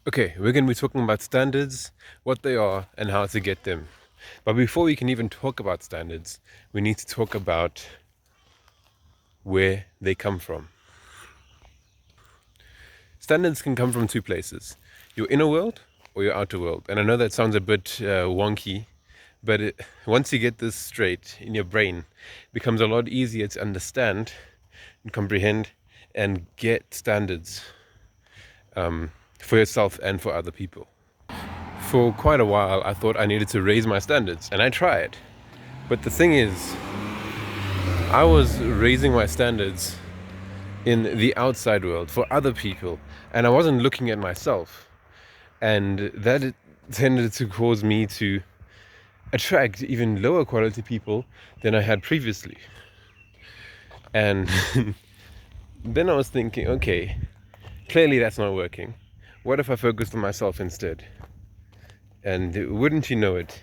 Okay, we're going to be talking about standards, what they are, and how to get them. But before we can even talk about standards, we need to talk about where they come from. Standards can come from two places: your inner world or your outer world. And I know that sounds a bit wonky, but once you get this straight in your brain, it becomes a lot easier to understand and comprehend and get standards for yourself and for other people. For quite a while, I thought I needed to raise my standards, and I tried. But the thing is, I was raising my standards in the outside world for other people, and I wasn't looking at myself. And that tended to cause me to attract even lower quality people than I had previously. And then I was thinking, okay, clearly that's not working. What if I focused on myself instead? And wouldn't you know it,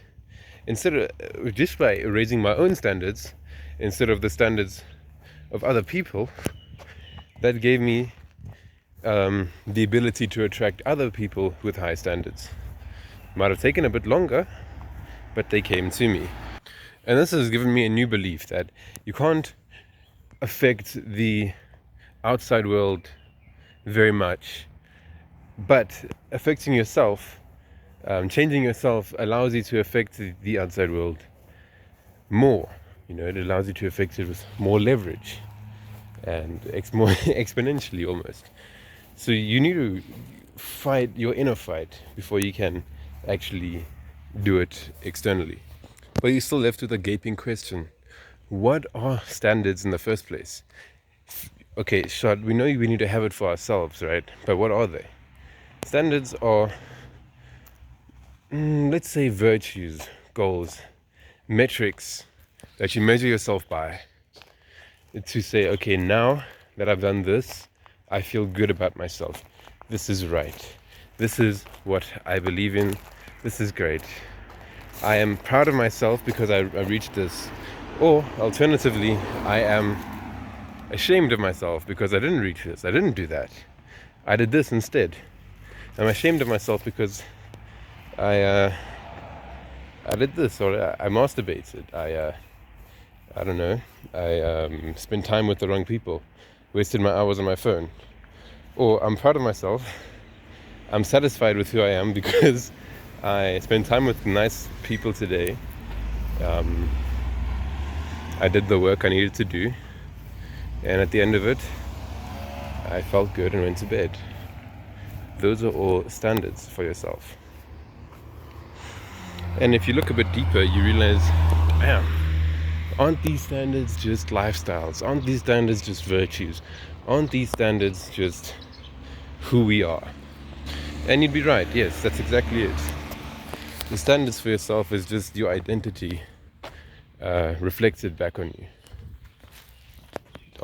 instead of just by raising my own standards instead of the standards of other people, that gave me the ability to attract other people with high standards. Might have taken a bit longer, but they came to me. And this has given me a new belief that you can't affect the outside world very much, but affecting yourself, changing yourself allows you to affect the outside world more. You know, it allows you to affect it with more leverage and more exponentially almost. So you need to fight your inner fight before you can actually do it externally. But you're still left with a gaping question: what are standards in the first place? Okay, sure, we know we need to have it for ourselves, right? But what are they? Standards are, let's say, virtues, goals, metrics that you measure yourself by, to say, okay, now that I've done this, I feel good about myself. This is right. This is what I believe in. This is great. I am proud of myself because I reached this. Or alternatively, I am ashamed of myself because I didn't reach this. I didn't do that. I did this instead. I'm ashamed of myself because I did this, or I masturbated. I don't know. I spent time with the wrong people, wasted my hours on my phone. Or I'm proud of myself. I'm satisfied with who I am because I spent time with nice people today. I did the work I needed to do, and at the end of it, I felt good and went to bed. Those are all standards for yourself. And if you look a bit deeper, you realize, man, aren't these standards just lifestyles? Aren't these standards just virtues? Aren't these standards just who we are? And you'd be right, yes, that's exactly it. The standards for yourself is just your identity reflected back on you.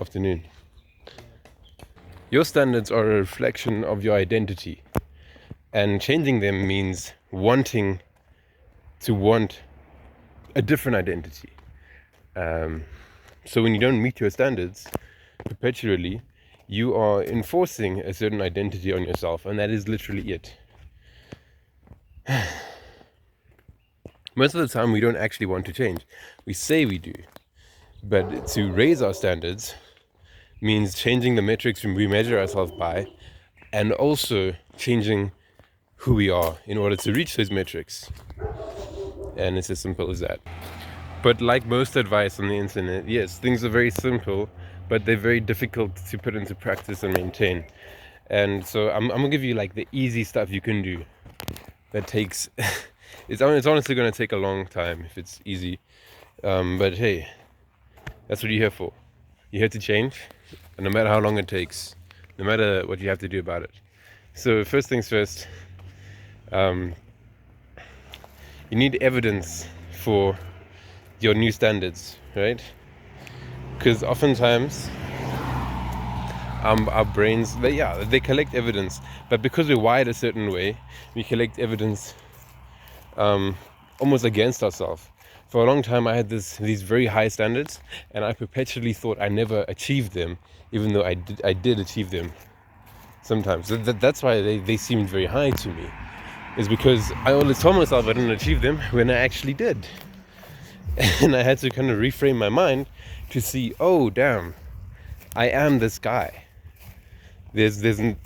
Afternoon. Your standards are a reflection of your identity, and changing them means wanting to want a different identity. So when you don't meet your standards perpetually, you are enforcing a certain identity on yourself, and that is literally it. Most of the time we don't actually want to change. We say we do, but to raise our standards means changing the metrics we measure ourselves by, and also changing who we are in order to reach those metrics. And it's as simple as that. But like most advice on the internet, yes, things are very simple, but they're very difficult to put into practice and maintain. And so I'm gonna give you like the easy stuff you can do that takes it's honestly gonna take a long time if it's easy. But hey, that's what you're here for. You're here to change, and no matter how long it takes, no matter what you have to do about it. So first things first, you need evidence for your new standards, right? Because oftentimes our brains, they collect evidence, but because we're wired a certain way, we collect evidence almost against ourselves. For a long time, I had these very high standards, and I perpetually thought I never achieved them, even though I did achieve them. sometimes. That's why they seemed very high to me, is because I always told myself I didn't achieve them when I actually did. And I had to kind of reframe my mind to see, oh damn, I am this guy.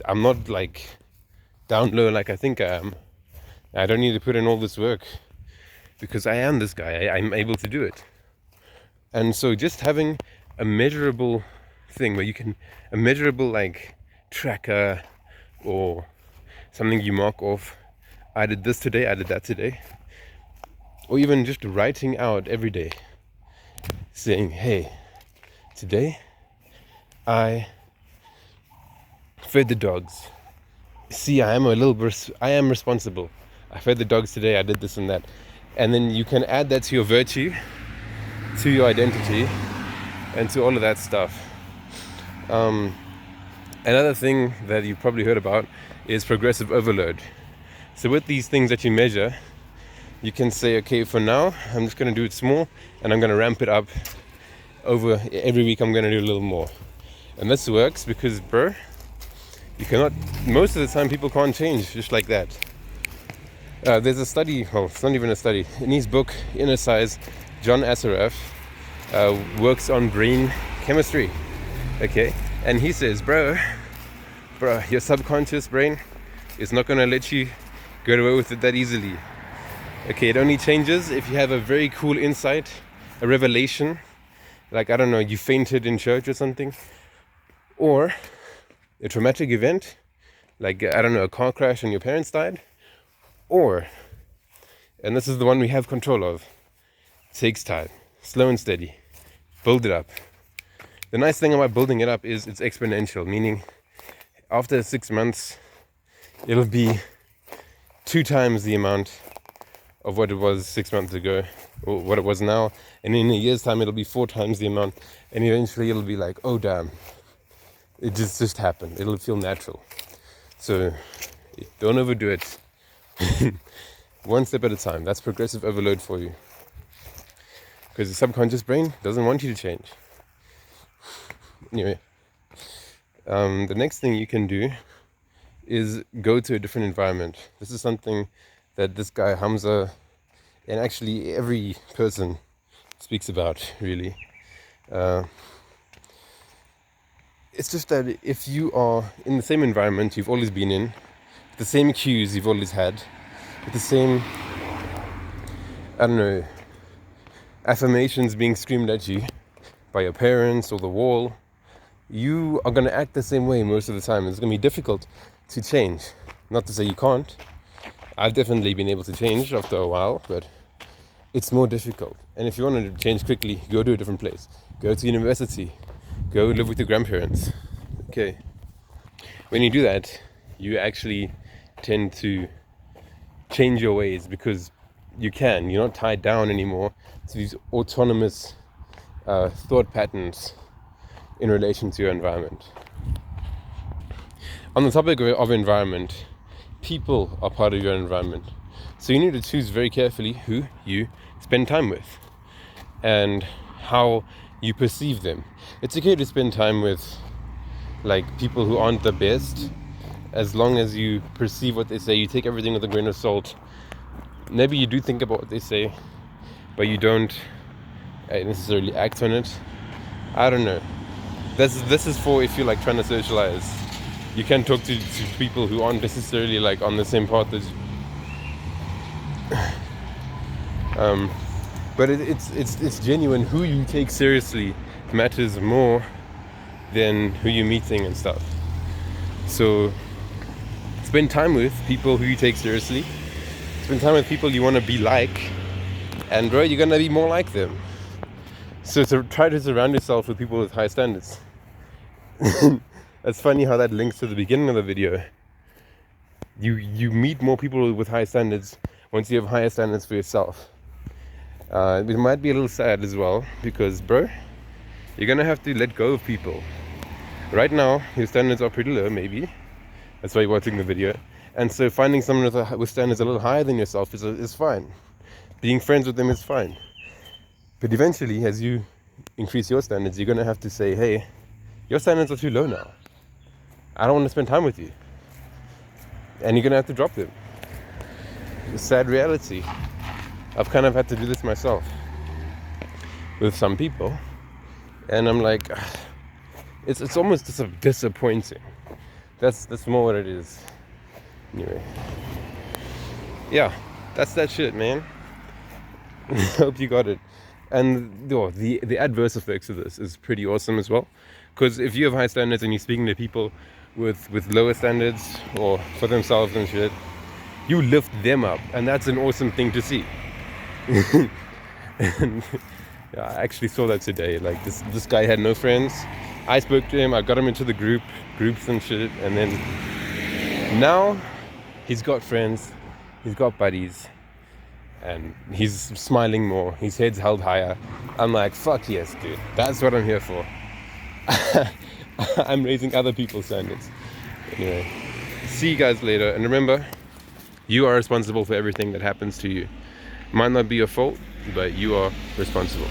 I'm not like down low like I think I am. I don't need to put in all this work because I am this guy. I'm able to do it. And so just having a measurable thing where you can, a measurable like tracker or something you mark off, I did this today, I did that today, or even just writing out every day saying, hey, today I fed the dogs. See, I am responsible. I fed the dogs today, I did this and that. And then you can add that to your virtue, to your identity, and to all of that stuff. Another thing that you've probably heard about is progressive overload. So with these things that you measure, you can say, okay, for now, I'm just going to do it small, and I'm going to ramp it up over every week. I'm going to do a little more. And this works because, bro, you cannot, most of the time people can't change just like that. There's a study, it's not even a study, in his book Inner Size, John Assaraf works on brain chemistry, okay, and he says, bro, your subconscious brain is not going to let you get away with it that easily. Okay, it only changes if you have a very cool insight, a revelation, like, I don't know, you fainted in church or something, or a traumatic event, like, I don't know, a car crash and your parents died, or, and this is the one we have control of, it takes time, slow and steady, build it up. The nice thing about building it up is it's exponential, meaning after 6 months, it'll be 2 times the amount of what it was 6 months ago, or what it was now, and in a year's time, it'll be 4 times the amount, and eventually it'll be like, oh damn, it just happened. It'll feel natural. So don't overdo it. One step at a time. That's progressive overload for you. Because the subconscious brain doesn't want you to change. Anyway, the next thing you can do is go to a different environment. This is something that this guy Hamza, and actually every person speaks about, really. It's just that if you are in the same environment you've always been in, the same cues you've always had, with the same, I don't know, affirmations being screamed at you by your parents or the wall, you are going to act the same way most of the time. It's going to be difficult to change. Not to say you can't. I've definitely been able to change after a while, but it's more difficult. And if you want to change quickly, go to a different place. Go to university. Go live with your grandparents. Okay. When you do that, you actually tend to change your ways because you can. You're not tied down anymore to these autonomous thought patterns in relation to your environment. On the topic of environment, people are part of your environment. So you need to choose very carefully who you spend time with and how you perceive them. It's okay to spend time with like people who aren't the best, as long as you perceive what they say, you take everything with a grain of salt. Maybe you do think about what they say, but you don't necessarily act on it. I don't know. This is for if you're like trying to socialize. You can talk to people who aren't necessarily like on the same path as you. But it's genuine. Who you take seriously matters more than who you're meeting and stuff. So spend time with people who you take seriously. Spend time with people you want to be like, and bro, you're gonna be more like them. So try to surround yourself with people with high standards. It's funny how that links to the beginning of the video. You meet more people with high standards once you have higher standards for yourself. It might be a little sad as well, because bro, you're gonna have to let go of people. Right now, your standards are pretty low, maybe. That's why you're watching the video. And so finding someone with standards a little higher than yourself is fine. Being friends with them is fine. But eventually, as you increase your standards, you're gonna have to say, hey, your standards are too low now. I don't want to spend time with you. And you're going to have to drop them. It's a sad reality. I've kind of had to do this myself with some people. And I'm like, it's almost just disappointing. That's more what it is. Anyway. Yeah, that's that shit, man. Hope you got it. And the adverse effects of this is pretty awesome as well. Because if you have high standards and you're speaking to people with lower standards or for themselves and shit, you lift them up. And that's an awesome thing to see. And yeah, I actually saw that today. Like this guy had no friends. I spoke to him. I got him into the groups and shit. And then now he's got friends. He's got buddies. And he's smiling more. His head's held higher. I'm like, fuck yes, dude. That's what I'm here for. I'm raising other people's standards. Anyway, see you guys later. And remember, you are responsible for everything that happens to you. Might not be your fault, but you are responsible.